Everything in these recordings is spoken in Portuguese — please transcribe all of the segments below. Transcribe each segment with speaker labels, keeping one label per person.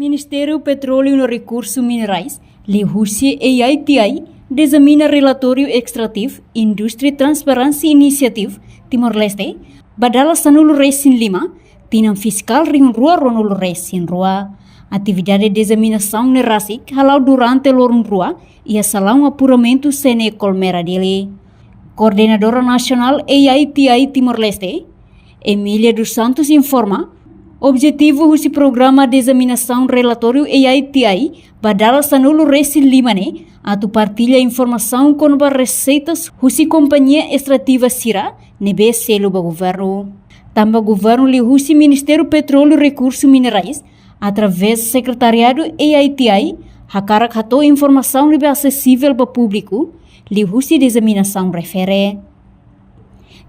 Speaker 1: Ministério Petróleo e Recursos Minerais, Lihúcia e ITI, examina relatório extrativo Indústria Transparência Iniciative Timor-Leste, badala Sanulu Resin Lima, tinam fiscal Ring Rua Ronulu Resin Rua. Atividade de examinação nerasik halau durante lorong rua e a salão apuramento sene Colmera dele. Coordenadora Nacional EITI Timor-Leste, Emília dos Santos informa, objetivo desse programa de examinação relatório EITI badala Sanulu Resin Lima ne, atu partilha informação com as receitas desse companhia extrativa Sira, nebe selo do governo. Também o governo lhe husi Ministério Petróleo e Recursos Minerais, através do secretariado EITI, hakarak hato informação lebih acessível para o público, lhe husi de examinação refere.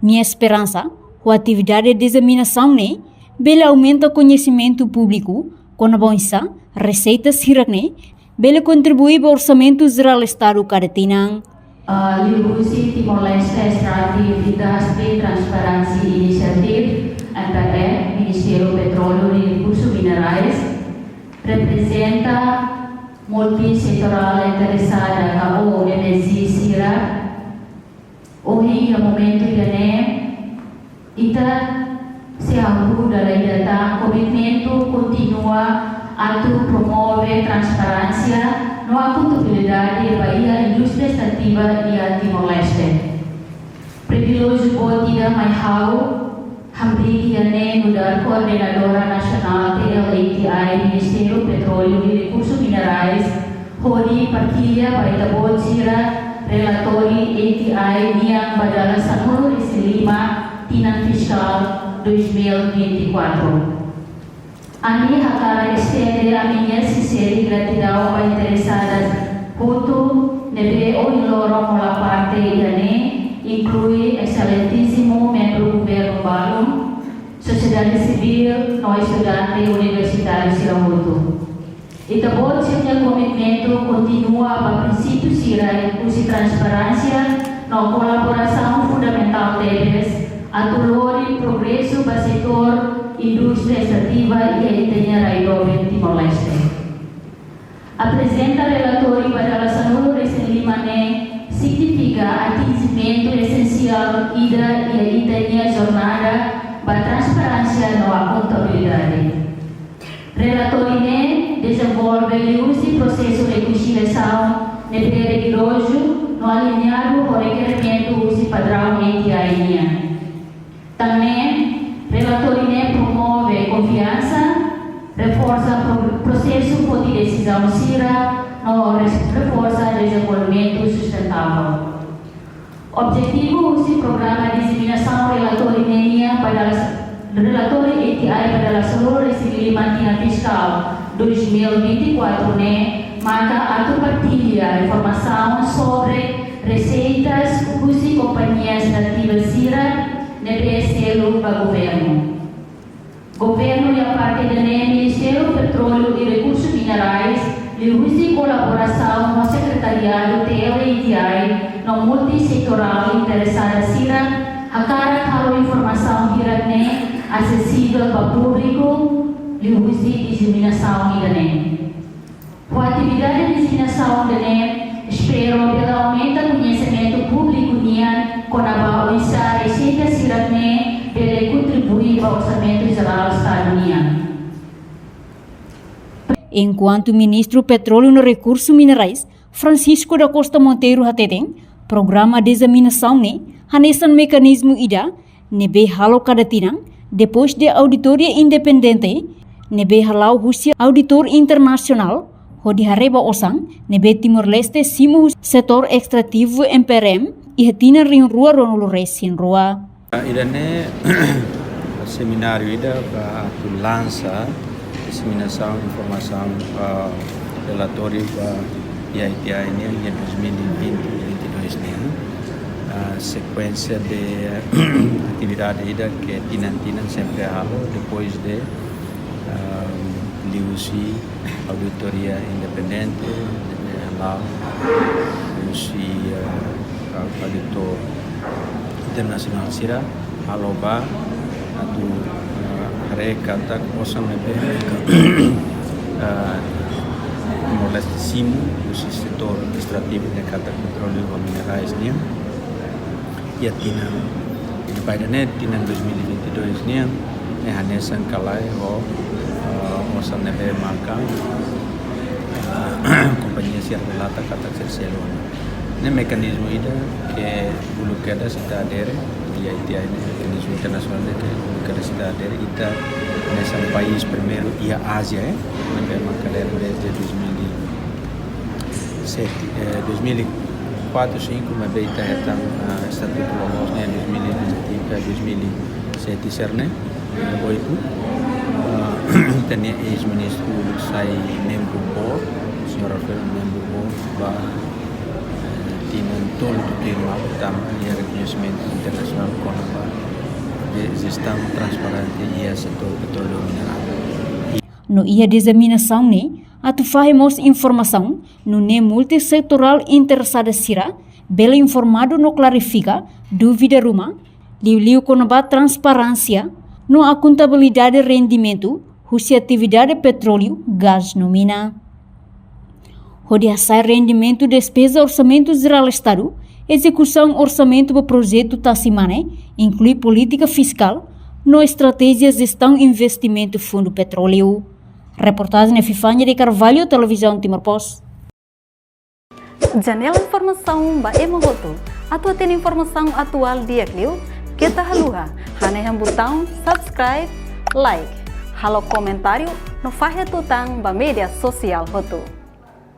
Speaker 1: Minha esperança, a atividade de examinação ne, bela aumenta o conhecimento público, com a bonsa, receitas sirakne, bela contribui para o orçamento geral do Estado Caratinang.
Speaker 2: Lihúcia Timor-Leste Estratividade de Transparência Iniciative, MPE, Ministério Petróleo e Recursos Minerais, representa multissetorial interessada a OMZ Sira. Hoje, no momento que se ajuda a data, commitmento continua a promover transparência no accountabilidade para a indústria extrativa de Timor-Leste. Privilégio botida mais hau, hambri que mudar coordenadora nacional TLATI, Ministério Petróleo e Recursos Minerais, hori partilha para tabot sira relatório ATI yang badala Sanulu Resin Lima Tinan Fiscal 2024. Ani hakara estender a minha sincera gratidão para interessadas puto nebe o iloro mola parte yane inclui excelentíssimo membro do governo Balum, sociedade civil, no estudante universitário Siramuto. E também seu commitmento continua para princípio Sira e transparência na colaboração fundamental deles a dolor e progresso para o setor indústria extrativa e a engenharia Timor-Leste. Apresenta relatório para a Sanulu Resin Lima significa atingimento essencial e a jornada para transparência na contabilidade. Relatório desenvolve o processo de conciliação rigoroso no alinhado com o requerimento do padrão ETI. Também, relatório promove confiança, reforça o processo de decisão CIRA, reforça o desenvolvimento sustentável. Objetivo do programa de disseminação relatório para relatório ETI para a Sanulu Resin Lima Fiscal 2024 marca a partilha informação sobre receitas de companhias extrativas CIRA nebe selo para governo. Governo e a parte do Ministério Petróleo e Recursos Minerais lhe colaboração com o secretariado TLATI no multissetorial interessada Sira, a cara informação direta acessível para o público, lhe disseminação e com a atividade de disseminação espero pela aumento do conhecimento público com a bolsa receita Sirapne para contribuir para o orçamento geral do Estado.
Speaker 1: Enquanto Ministro Petróleo e Recursos Minerais, Francisco da Costa Monteiro Hateten, programa de examinação hanesan mecanismo IDA, nebe halo Caratinang, depois de auditoria independente, nebe halau Rússia auditor internacional, Hodi hareba osang, nebe Timor-Leste simu setor extrativo MPRM, e retina ring rua Ronulu Resin Rua.
Speaker 3: Idane seminário ida para lança disseminação informação relatório para IITI em 2020-2022 sequência de atividade ida que tinan sempre depois de liusi auditoria independente law liusi auditor internasional Sira haloba atau mereka tak kosong Timor-Leste SIMU, o setor extrativo de kata petróleo e minerais nia. E tina pai da net tina 2022 nia é hanesan kalai o osan nebe maka companhia circulata kata serselo. Ne mekanisme ida que bulu kada sita adere e aí tem mekanisme internacional que bulu kada sita adere ita nesse país primeiro e a Ásia nebe maka desde 2004-2005 mas beita etam estatuto logos em 2007 serne 8 tenia ex-ministro sai membro board senhor Rafael membro board ba tinan todo tema utama e reconhecimento internacional com a gestão transparente e setor petróleo mineral.
Speaker 1: No ia examinação ne atufahemos informação no ne multissetorial interessada sira bela informado no clarifica dúvida ruma liu konoba transparência no a contabilidade de rendimento husi atividade petróleo gás no mina. Rodia sai rendimento despesa orçamento geral estado execução orçamento do projeto Tassimane inclui política fiscal no estratégia gestão investimento fundo petróleo. Reportagem Fifanya de Carvalho, Televisão Timor-Post.
Speaker 4: Janela informação ba emogoto. Atua tem informação atual dia kliu. Kita haluha. Haneham botão subscribe, like. Halo comentário no fahe tutang ba media sosial hotu.